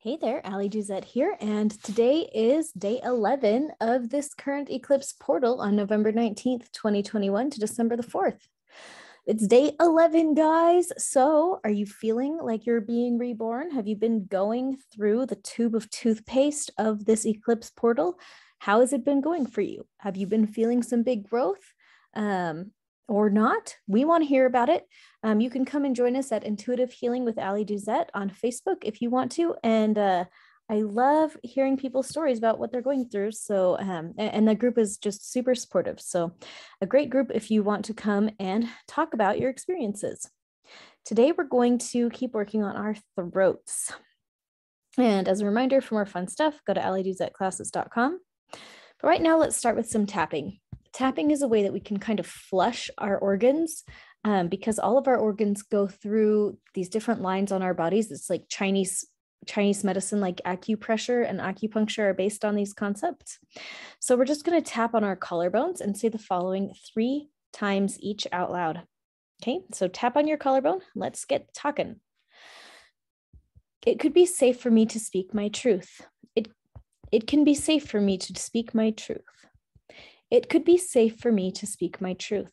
Hey there, Ali Juzette here, and today is day 11 of this current eclipse portal on November 19th, 2021 to December the 4th. It's day 11, guys. So are you feeling like you're being reborn? Have you been going through the tube of toothpaste of this eclipse portal? How has it been going for you? Have you been feeling some big growth? Or not? We want to hear about it. You can come and join us at Intuitive Healing with Ali Duzette on Facebook if you want to. And I love hearing people's stories about what they're going through. So, and the group is just super supportive. So a great group if you want to come and talk about your experiences. Today, we're going to keep working on our throats. And as a reminder for more fun stuff, go to aliduzetclasses.com. But right now, let's start with some tapping. Tapping is a way that we can kind of flush our organs because all of our organs go through these different lines on our bodies. It's like Chinese medicine, like acupressure and acupuncture are based on these concepts. So we're just going to tap on our collarbones and say the following 3 times each out loud. Okay, so tap on your collarbone. Let's get talking. It could be safe for me to speak my truth. It can be safe for me to speak my truth. It could be safe for me to speak my truth.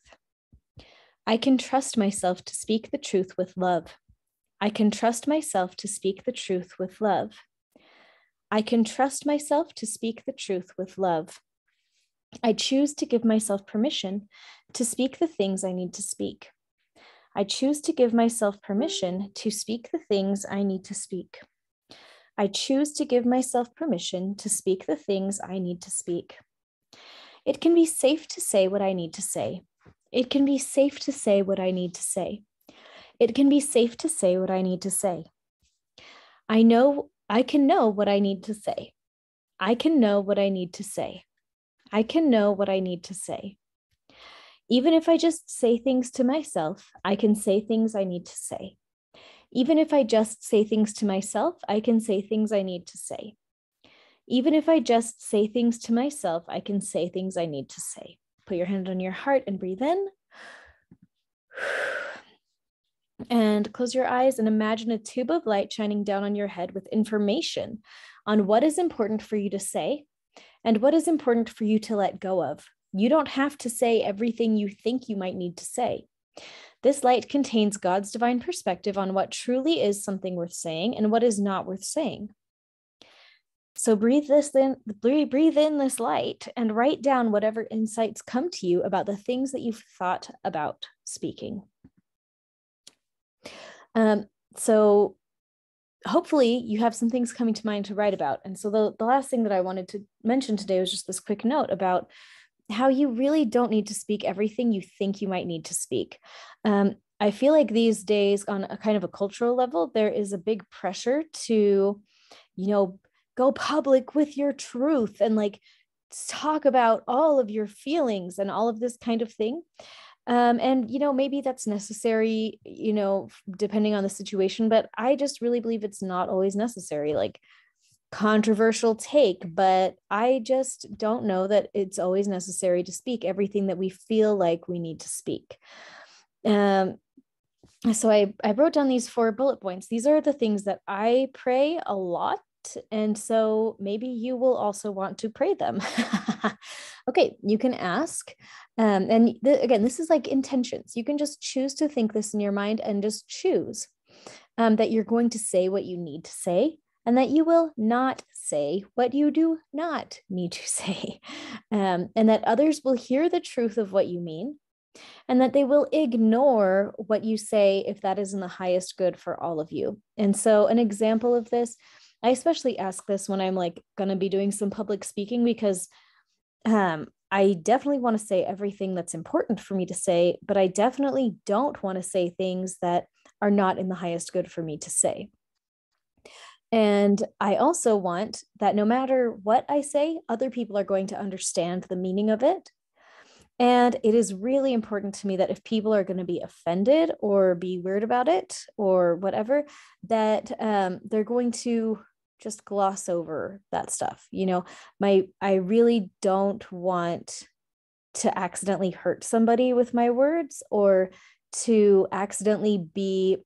I can trust myself to speak the truth with love. I can trust myself to speak the truth with love. I can trust myself to speak the truth with love. I choose to give myself permission to speak the things I need to speak. I choose to give myself permission to speak the things I need to speak. I choose to give myself permission to speak the things I need to speak. It can be safe to say what I need to say. It can be safe to say what I need to say. It can be safe to say what I need to say. I can know what I need to say. I can know what I need to say. I can know what I need to say. Even if I just say things to myself, I can say things I need to say. Even if I just say things to myself, I can say things I need to say. Even if I just say things to myself, I can say things I need to say. Put your hand on your heart and breathe in. And close your eyes and imagine a tube of light shining down on your head with information on what is important for you to say and what is important for you to let go of. You don't have to say everything you think you might need to say. This light contains God's divine perspective on what truly is something worth saying and what is not worth saying. So breathe in this light and write down whatever insights come to you about the things that you've thought about speaking. So hopefully you have some things coming to mind to write about. And so the last thing that I wanted to mention today was just this quick note about how you really don't need to speak everything you think you might need to speak. I feel like these days on a kind of a cultural level, there is a big pressure to, go public with your truth and like talk about all of your feelings and all of this kind of thing. And, maybe that's necessary, depending on the situation, but I just really believe it's not always necessary. Like, controversial take, but I just don't know that it's always necessary to speak everything that we feel like we need to speak. So I wrote down these 4 bullet points. These are the things that I pray a lot. And so maybe you will also want to pray them. Okay, you can ask. And again, this is like intentions. You can just choose to think this in your mind and just choose that you're going to say what you need to say and that you will not say what you do not need to say. And that others will hear the truth of what you mean and that they will ignore what you say if that is in the highest good for all of you. And so an example of this, I especially ask this when I'm like going to be doing some public speaking because I definitely want to say everything that's important for me to say, but I definitely don't want to say things that are not in the highest good for me to say. And I also want that no matter what I say, other people are going to understand the meaning of it. And it is really important to me that if people are going to be offended or be weird about it or whatever, that they're going to just gloss over that stuff. I really don't want to accidentally hurt somebody with my words or to accidentally be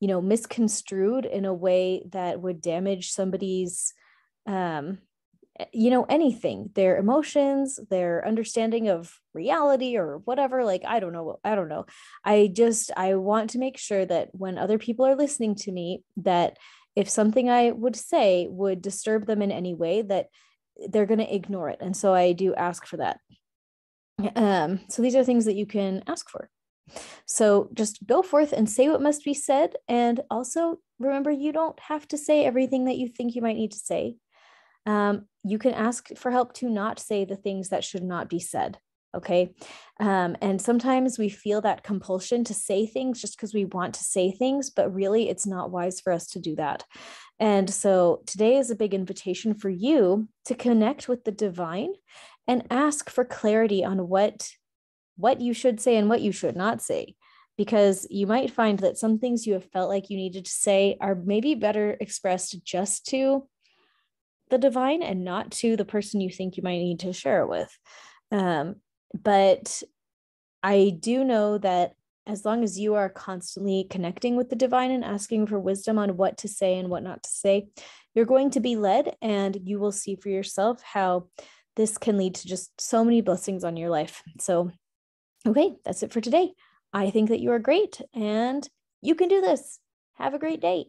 misconstrued in a way that would damage somebody's, anything, their emotions, their understanding of reality or whatever. Like, I don't know. I want to make sure that when other people are listening to me, that if something I would say would disturb them in any way, that they're going to ignore it. And so I do ask for that. So these are things that you can ask for. So just go forth and say what must be said. And also remember, you don't have to say everything that you think you might need to say. You can ask for help to not say the things that should not be said. Okay. And sometimes we feel that compulsion to say things just because we want to say things, but really it's not wise for us to do that. And so today is a big invitation for you to connect with the divine and ask for clarity on what you should say and what you should not say, because you might find that some things you have felt like you needed to say are maybe better expressed just to the divine and not to the person you think you might need to share it with. But I do know that as long as you are constantly connecting with the divine and asking for wisdom on what to say and what not to say, you're going to be led, and you will see for yourself how this can lead to just so many blessings on your life. So, okay, that's it for today. I think that you are great and you can do this. Have a great day.